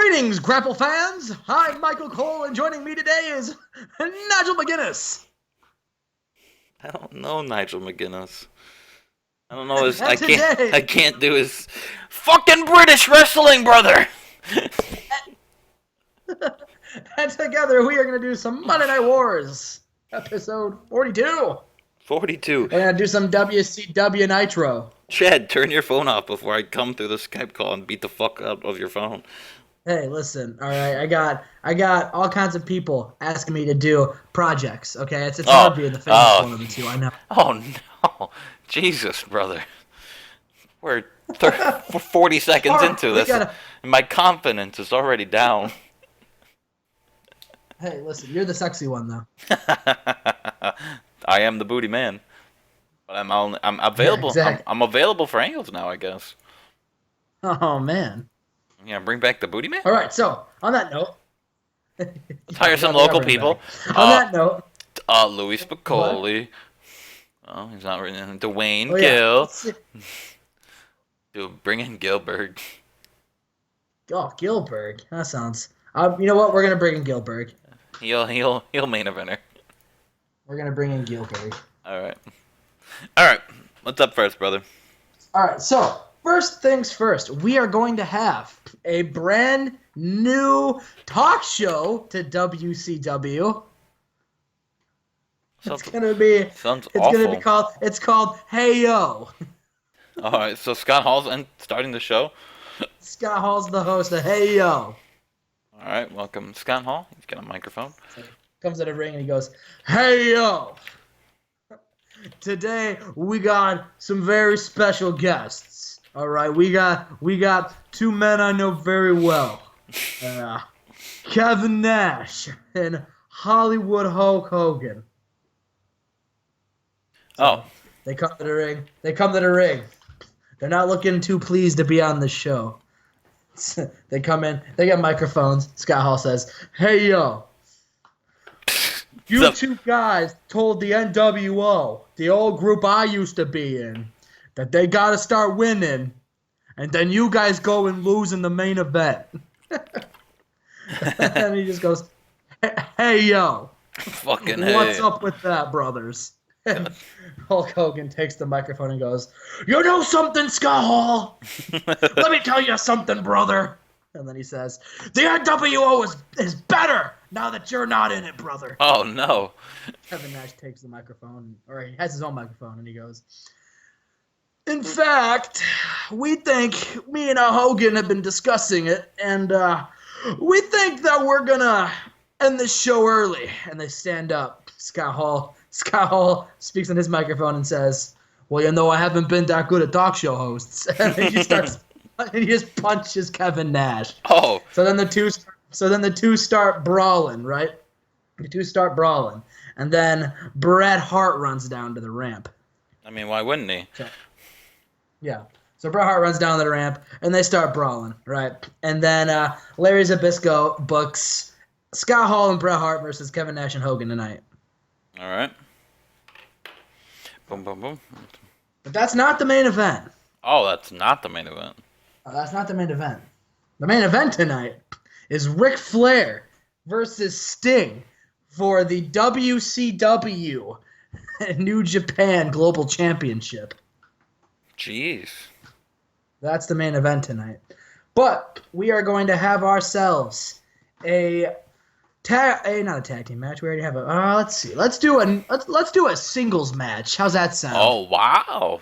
Greetings, Grapple fans! I'm Michael Cole, and joining me today is Nigel McGuinness. I don't know Nigel McGuinness. I don't know his. And today, I can't do his fucking British wrestling, brother. and together we are going to do some Monday Night Wars, episode 42. 42. We're going to do some WCW Nitro. Chad, turn your phone off before I come through the Skype call and beat the fuck out of your phone. Hey, listen, all right, I got all kinds of people asking me to do projects, okay? It's hard being the famous one of the two, I know. Oh, no. Jesus, brother. We're 40 seconds into this, and my confidence is already down. Hey, listen, you're the sexy one, though. I am the booty man. But I'm available. Yeah, exactly. I'm available for angles now, I guess. Oh, man. Yeah, bring back the booty man? All right, so, on that note... Let's hire some local people. On that note... Louis Spicoli. Oh, he's not written. Dwayne Gill. Dude, bring in Gilbert. Oh, Gilbert. That sounds... you know what? We're going to bring in Gilbert. He'll main eventer. We're going to bring in Gilbert. Alright. What's up first, brother? Alright, so... First things first, we are going to have a brand new talk show to WCW. It's gonna be called Hey Yo. Alright, so Scott Hall's starting the show. Scott Hall's the host of Hey Yo. Alright, welcome Scott Hall. He's got a microphone. So he comes to the ring and he goes, Hey Yo! Today we got some very special guests. All right, we got two men I know very well, Kevin Nash and Hollywood Hulk Hogan. So they come to the ring. They're not looking too pleased to be on the show. They come in. They get microphones. Scott Hall says, "Hey yo, you two guys told the NWO, the old group I used to be in, that they got to start winning, and then you guys go and lose in the main event." And he just goes, hey yo. Fucking What's up with that, brothers? And Hulk Hogan takes the microphone and goes, you know something, Scott Hall? Let me tell you something, brother. And then he says, the NWO is better now that you're not in it, brother. Oh, no. Kevin Nash takes the microphone, or he has his own microphone, and he goes, in fact, we think, me and Hogan have been discussing it, and we think that we're going to end this show early. And they stand up. Scott Hall speaks on his microphone and says, well, you know, I haven't been that good at talk show hosts. And he just punches Kevin Nash. Oh. So then the two start brawling, right? The two start brawling. And then Bret Hart runs down to the ramp. I mean, why wouldn't he? Yeah. So Bret Hart runs down the ramp, and they start brawling, right? And then Larry Zbyszko books Scott Hall and Bret Hart versus Kevin Nash and Hogan tonight. All right. Boom, boom, boom. But that's not the main event. Oh, that's not the main event. That's not the main event. The main event tonight is Ric Flair versus Sting for the WCW New Japan Global Championship. Jeez. That's the main event tonight. But we are going to have ourselves not a tag team match. We already have a. Let's see. Let's do a singles match. How's that sound? Oh wow.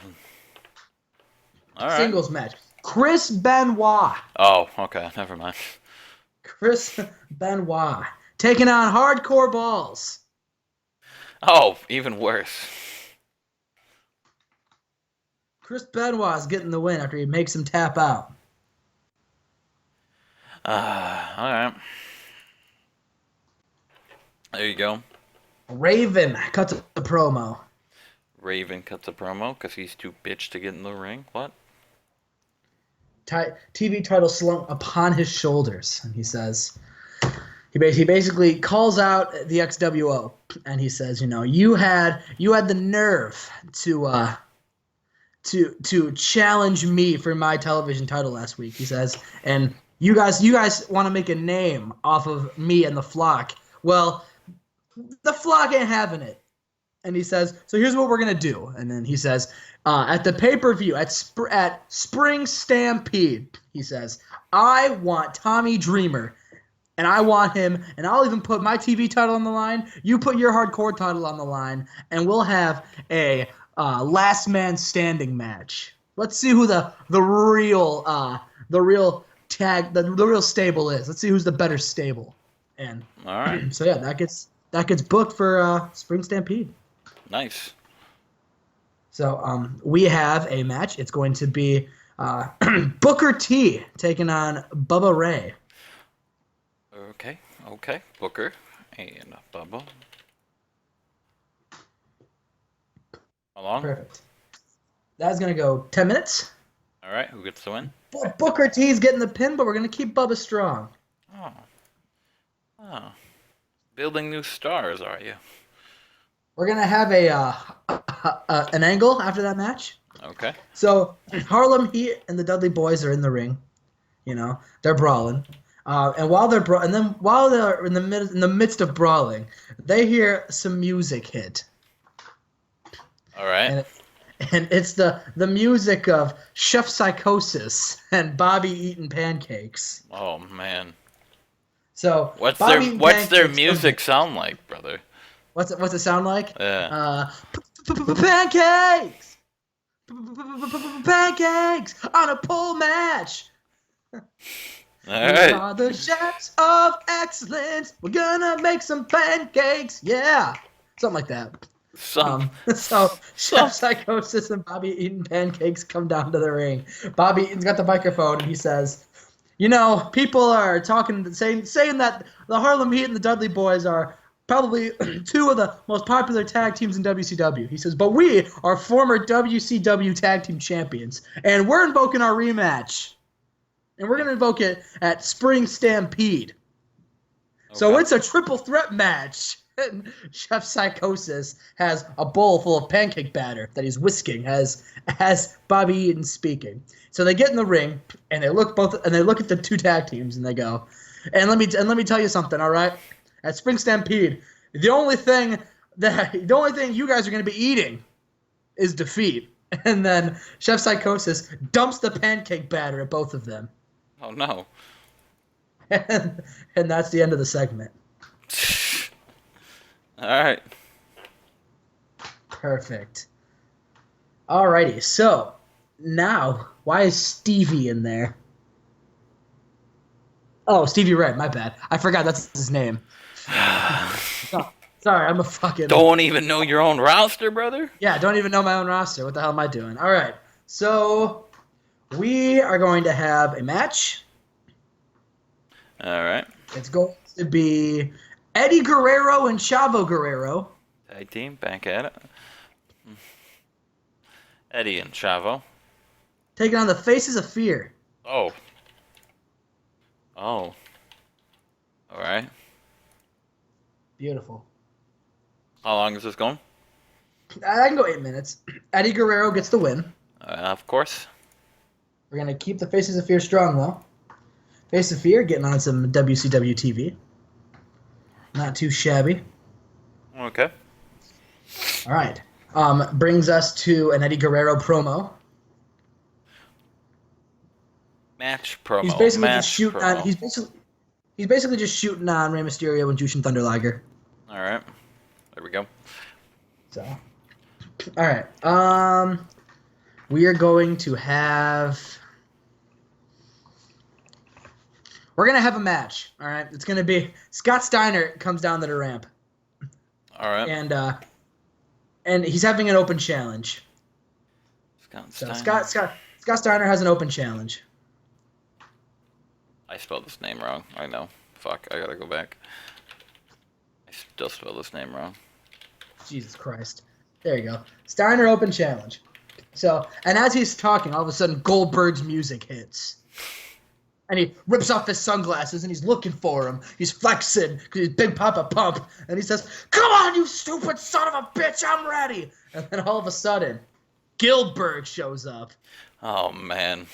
All right. Singles match. Chris Benoit. Oh, okay. Never mind. Chris Benoit taking on Hardcore Balls. Oh, even worse. Chris Benoit's getting the win after he makes him tap out. All right. There you go. Raven cuts a promo. Raven cuts a promo because he's too bitch to get in the ring. What? TV title slung upon his shoulders, and he says, he basically calls out the XWO, and he says, you know, you had the nerve to challenge me for my television title last week, he says, and you guys want to make a name off of me and the flock. Well, the flock ain't having it. And he says, so here's what we're going to do. And then he says, at the pay-per-view, at Spring Stampede, he says, I want Tommy Dreamer. And I want him, and I'll even put my TV title on the line. You put your hardcore title on the line, and we'll have a last man standing match. Let's see who the real stable is. Let's see who's the better stable. And all right. So yeah, that gets booked for Spring Stampede. Nice. So we have a match. It's going to be Booker T taking on Bubba Ray. Okay. Booker and Bubba. How long? Perfect. That's going to go 10 minutes. All right, who gets the win? Booker T's getting the pin, but we're going to keep Bubba strong. Oh. Building new stars, are you? We're going to have an angle after that match. Okay. So Harlem Heat and the Dudley Boys are in the ring. You know, they're brawling. And while they're in the midst of brawling, they hear some music hit. All right. And it's the music of Chef Psychosis and Bobby eating pancakes. Oh man. So what's their music sound like, brother? What's it sound like? Yeah. Pancakes. Pancakes on a pole match. All right. We are the chefs of excellence. We're gonna make some pancakes. Yeah. Something like that. So Chef Psychosis and Bobby Eaton Pancakes come down to the ring. Bobby Eaton's got the microphone and he says, you know, people are saying that the Harlem Heat and the Dudley Boys are probably two of the most popular tag teams in WCW. He says, but we are former WCW tag team champions, and we're invoking our rematch. And we're going to invoke it at Spring Stampede. Okay. So it's a triple threat match. And Chef Psychosis has a bowl full of pancake batter that he's whisking as Bobby Eaton's speaking. So they get in the ring and they look at the two tag teams and they go, and let me tell you something, all right? At Spring Stampede, the only thing you guys are going to be eating is defeat. And then Chef Psychosis dumps the pancake batter at both of them. Oh no. And that's the end of the segment. All right. Perfect. Alrighty, so now, why is Stevie in there? Oh, Stevie Ray, my bad. I forgot that's his name. Sorry, I'm a fucking... Don't even know your own roster, brother? Yeah, don't even know my own roster. What the hell am I doing? All right, so we are going to have a match. All right. It's going to be Eddie Guerrero and Chavo Guerrero. Tag team, back at it. Eddie and Chavo. Taking on the Faces of Fear. Oh. All right. Beautiful. How long is this going? I can go 8 minutes. Eddie Guerrero gets the win. Of course. We're going to keep the Faces of Fear strong, though. Faces of Fear getting on some WCW TV. Not too shabby. Okay. All right. Brings us to an Eddie Guerrero promo. Match promo. He's basically just shooting on Rey Mysterio and Jushin Thunder Liger. All right. There we go. So, all right. We are going to have. We're gonna have a match. All right. It's gonna be Scott Steiner comes down to the ramp. All right. And he's having an open challenge. Scott Steiner has an open challenge. I spelled this name wrong. I know. Fuck. I gotta go back. I still spelled this name wrong. Jesus Christ. There you go. Steiner open challenge. So, and as he's talking, all of a sudden Goldberg's music hits. And he rips off his sunglasses and he's looking for him. He's flexing because he's Big Papa Pump. And he says, "Come on, you stupid son of a bitch, I'm ready." And then all of a sudden, Gilbert shows up. Oh, man.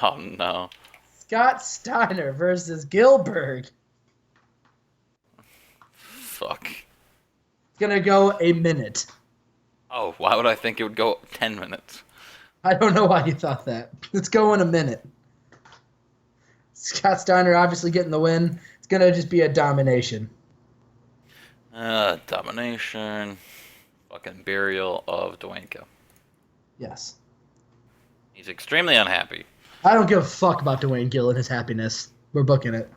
Oh, no. Scott Steiner versus Gilbert. Fuck. It's gonna go a minute. Oh, why would I think it would go 10 minutes? I don't know why you thought that. Let's go in a minute. Scott Steiner obviously getting the win. It's gonna just be a domination. Domination. Fucking burial of Dwayne. Yes. He's extremely unhappy. I don't give a fuck about Dwayne Gill and his happiness. We're booking it.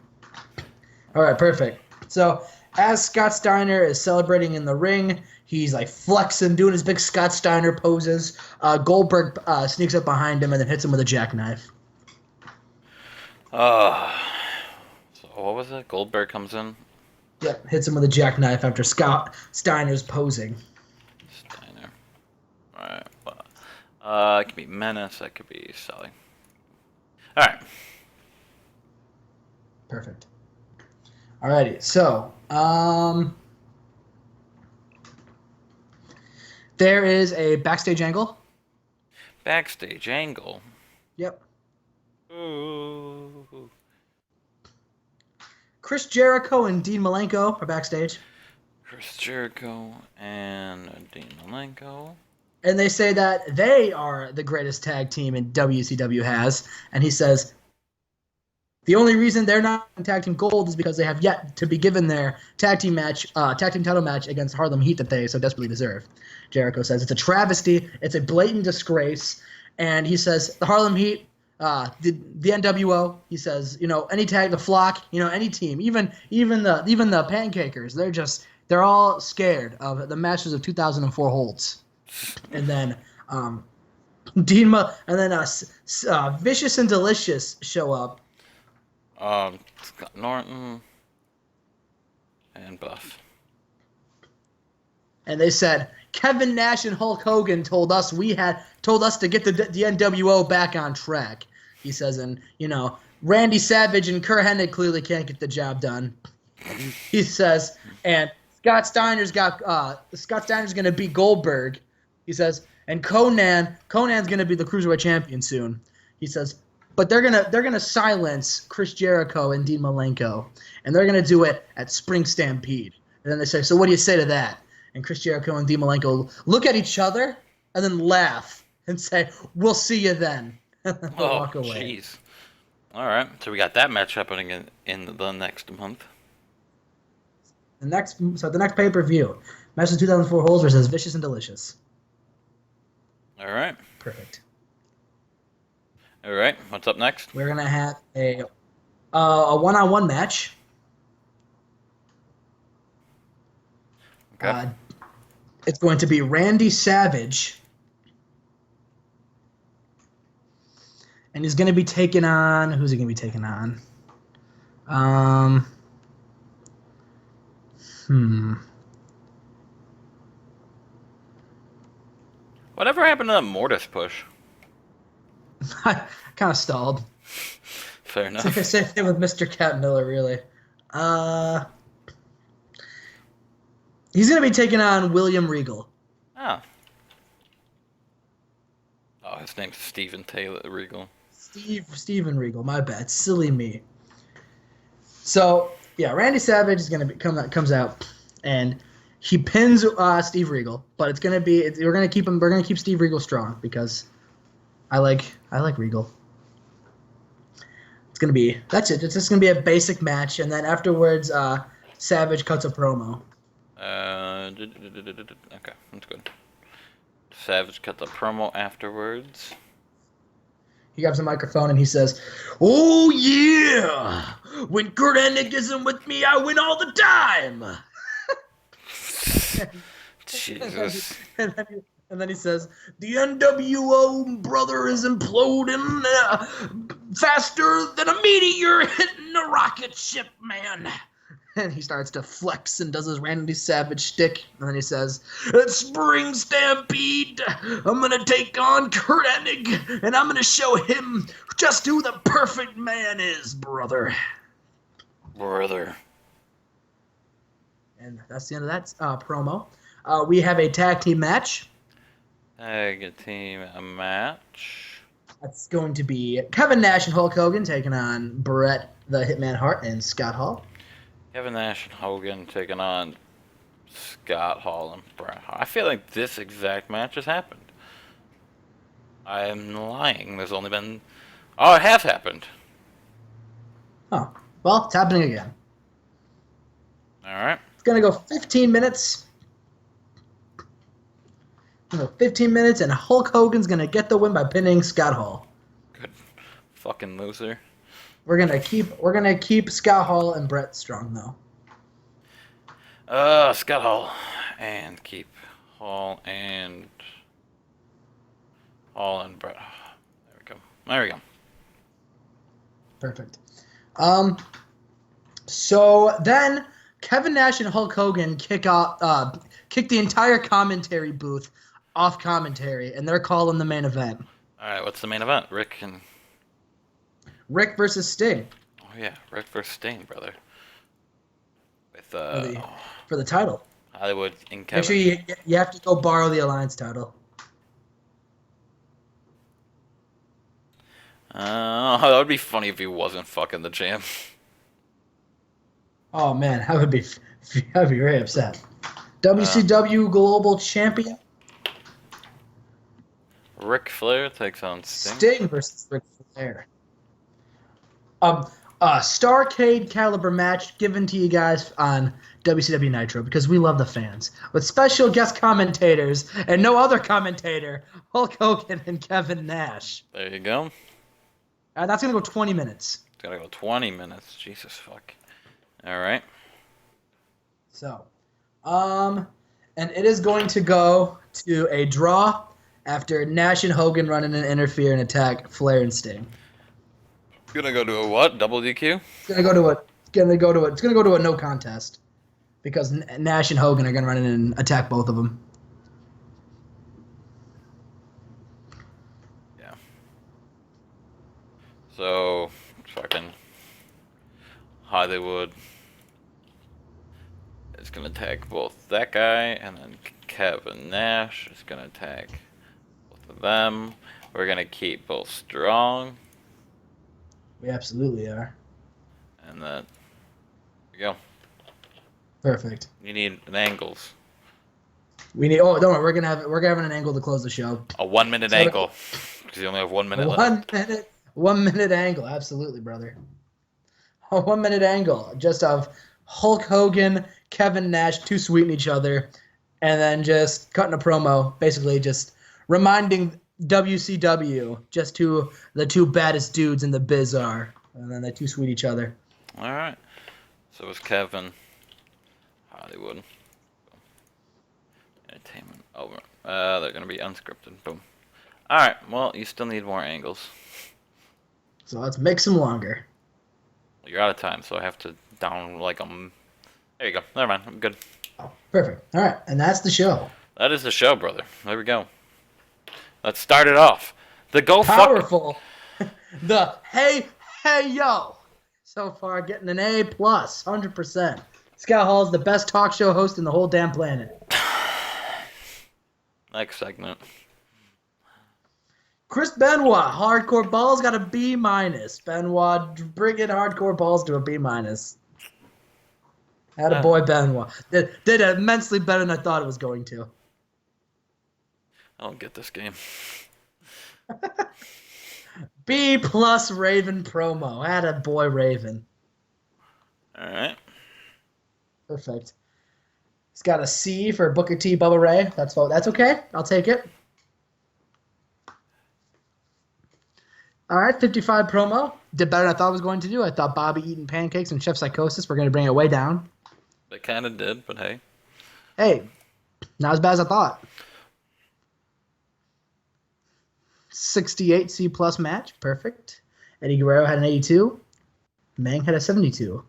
All right, perfect. So as Scott Steiner is celebrating in the ring, he's like flexing, doing his big Scott Steiner poses. Goldberg sneaks up behind him and then hits him with a jackknife. So what was it? Goldberg comes in? Yep, hits him with a jackknife after Scott Steiner's posing. Steiner. Alright, well, it could be Menace, that could be Sully. Alright. Perfect. Alrighty, so, there is a backstage angle. Backstage angle? Yep. Ooh. Chris Jericho and Dean Malenko are backstage. Chris Jericho and Dean Malenko. And they say that they are the greatest tag team in WCW has. And he says, the only reason they're not in tag team gold is because they have yet to be given their tag team title match against Harlem Heat that they so desperately deserve. Jericho says it's a travesty, it's a blatant disgrace, and he says the Harlem Heat, the NWO, he says, any tag, the Flock, any team, even the Pancakers, they're all scared of the Masters of 2004 holds. And then Vicious and Delicious show up. Scott Norton and Buff. And they said Kevin Nash and Hulk Hogan told us to get the NWO back on track. He says, and Randy Savage and Kurt Hennig clearly can't get the job done. He says, and Scott Steiner's going to beat Goldberg. He says, and Conan's going to be the Cruiserweight champion soon. He says, but they're gonna silence Chris Jericho and Dean Malenko, and they're gonna do it at Spring Stampede. And then they say, so what do you say to that? And Chris Jericho and Dean Malenko look at each other and then laugh and say, we'll see you then. Walk away. Jeez. All right, so we got that match happening in the next month. The next pay-per-view, match of 2004 holds versus Vicious and Delicious. All right. Perfect. All right, what's up next? We're gonna have a one-on-one match. Okay. It's going to be Randy Savage, and he's going to be taking on. Who's he going to be taking on? Whatever happened to the Mortis push? I kind of stalled. Fair enough. Same thing with Mr. Cat Miller, really. He's going to be taking on William Regal. Oh, his name's Steven Taylor Regal. Steven Regal, my bad. Silly me. So, yeah, Randy Savage is going to comes out, and he pins Steve Regal, but we're going to keep Steve Regal strong because I like Regal. It's just going to be a basic match, and then afterwards, Savage cuts a promo. Okay, that's good. Savage cut the promo afterwards. He grabs a microphone and he says, "Oh yeah! When Kurt Hennig isn't with me, I win all the time." Jesus. And then he says, "The NWO brother is imploding faster than a meteor hitting a rocket ship, man." And he starts to flex and does his Randy Savage shtick. And then he says, "At Spring Stampede, I'm going to take on Kurt Hennig, and I'm going to show him just who the perfect man is, brother." And that's the end of that promo. We have a tag team match. Tag team match. That's going to be Kevin Nash and Hulk Hogan taking on Bret the Hitman Hart and Scott Hall. Kevin Nash and Hogan taking on Scott Hall and Bret Hart. I feel like this exact match has happened. I am lying. There's only been... Oh, it has happened. Oh, well, it's happening again. All right. It's going to go 15 minutes. 15 minutes, and Hulk Hogan's going to get the win by pinning Scott Hall. Good fucking loser. We're gonna keep Scott Hall and Bret strong though. Scott Hall and keep Hall and Bret. There we go. Perfect. So then Kevin Nash and Hulk Hogan kick the entire commentary booth off commentary, and they're calling the main event. All right, what's the main event? Rick versus Sting. Oh yeah, Rick versus Sting, brother. With for the title. Hollywood and Kevin. Make sure you have to go borrow the Alliance title. That would be funny if he wasn't fucking the champ. Oh man, I'd be very upset. WCW Global Champion. Ric Flair takes on Sting. Sting versus Ric Flair. Starcade caliber match given to you guys on WCW Nitro because we love the fans. With special guest commentators and no other commentator, Hulk Hogan and Kevin Nash. There you go. That's going to go 20 minutes. It's going to go 20 minutes. Jesus fuck. All right. So, and it is going to go to a draw after Nash and Hogan run in and interfere and attack Flair and Sting. Gonna go to a what? Double DQ? It's gonna go to a no contest because Nash and Hogan are gonna run in and attack both of them. Yeah. So fucking Hollywood is gonna attack both that guy, and then Kevin Nash is gonna attack both of them. We're gonna keep both strong. We absolutely are. And then, here we go. Perfect. You need angles. We need. Oh, don't worry. We're having an angle to close the show. A 1 minute angle. Because you only have 1 minute left. 1 minute angle. Absolutely, brother. A 1 minute angle. Just of Hulk Hogan, Kevin Nash, too sweeting each other, and then just cutting a promo. Basically, just reminding WCW just who the two baddest dudes in the biz are, and then they too sweet each other. All right. So it's Kevin, Hollywood, entertainment over. They're gonna be unscripted. Boom. All right. Well, you still need more angles. So let's make some longer. You're out of time, so I have to down like There you go. Never mind. I'm good. Oh, perfect. All right, and that's the show. That is the show, brother. There we go. Let's start it off. The go powerful. The hey yo. So far, getting an A+, 100%. Scott Hall is the best talk show host in the whole damn planet. Next segment. Chris Benoit, Hardcore Balls got a B-. Benoit bringing Hardcore Balls to a B-. Attaboy Benoit. Did immensely better than I thought it was going to. I don't get this game. B+ Raven promo. Attaboy Raven. All right. Perfect. It's got a C for Booker T. Bubba Ray. That's okay. I'll take it. All right, 55 promo. Did better than I thought it was going to do. I thought Bobby eating pancakes and Chef Psychosis were going to bring it way down. They kind of did, but hey. Hey, not as bad as I thought. 68 C+ match. Perfect. Eddie Guerrero had an 82. Mang had a 72.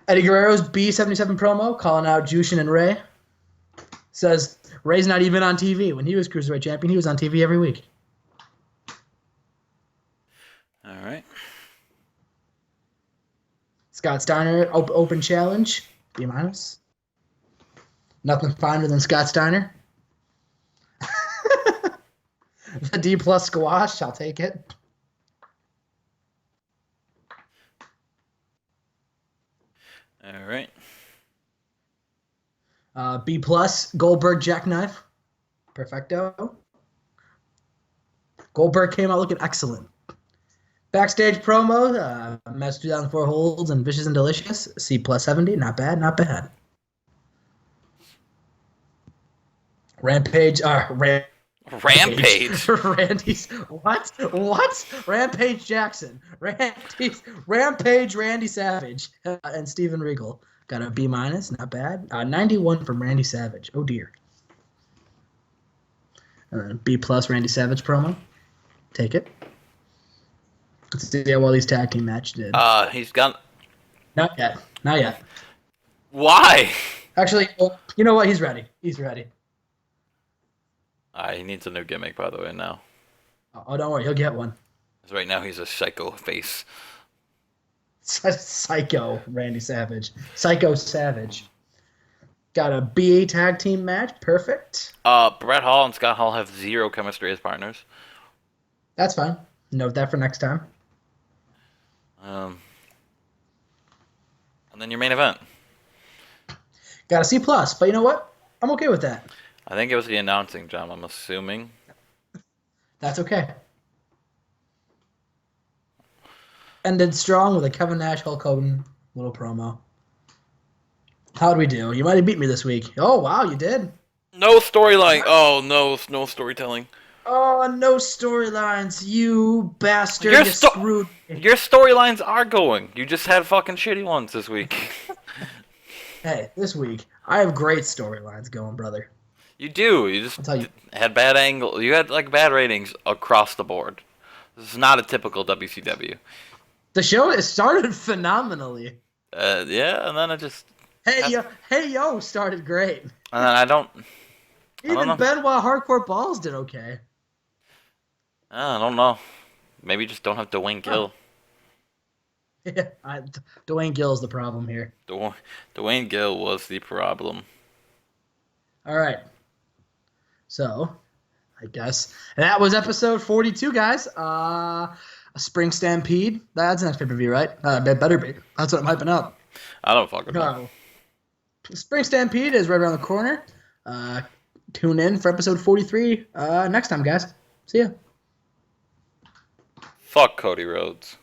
Eddie Guerrero's B77 promo calling out Jushin and Ray. Says Ray's not even on TV. When he was Cruiserweight champion, he was on TV every week. All right. Scott Steiner, open challenge. B-. Nothing finer than Scott Steiner. The D plus squash. I'll take it. All right. B plus Goldberg jackknife. Perfecto. Goldberg came out looking excellent. Backstage promo, Match 2004 holds and Vicious and Delicious. C plus 70. Not bad, not bad. Rampage. Rampage. Randy's. What? What? Rampage Jackson. Rampage Randy Savage. And Steven Regal. Got a B minus. Not bad. 91 from Randy Savage. Oh, dear. B plus Randy Savage promo. Take it. Let's see how well these tag team match did. He's got. Not yet. Not yet. Why? Actually, well, you know what? He's ready. He's ready. He needs a new gimmick, by the way, now. Oh, don't worry. He'll get one. Because right now he's a psycho face. Psycho Randy Savage. Psycho Savage. Got a BA tag team match. Perfect. Bret Hall and Scott Hall have zero chemistry as partners. That's fine. Note that for next time. And then your main event. Got a C plus, but you know what? I'm okay with that. I think it was the announcing, John, I'm assuming. That's okay. Ended strong with a Kevin Nash Hulk Hogan little promo. How'd we do? You might have beat me this week. Oh, wow, you did. No storyline. Oh, no storytelling. Oh, no storylines. You bastard. You screwed me. Your storylines are going. You just had fucking shitty ones this week. Hey, this week, I have great storylines going, brother. You do. You just had bad angle. You had like bad ratings across the board. This is not a typical WCW. The show it started phenomenally. Yeah, and then it just. Hey yo started great. And then I don't Even know. Benoit Hardcore Balls did okay. I don't know. Maybe you just don't have Dwayne Gill. Yeah, Dwayne Gill's the problem here. Dwayne Gill was the problem. All right. So, I guess that was episode 42, guys. A Spring Stampede. That's the next pay-per-view, right? It better be. That's what I'm hyping up. I don't fucking know. Spring Stampede is right around the corner. Tune in for episode 43 next time, guys. See ya. Fuck Cody Rhodes.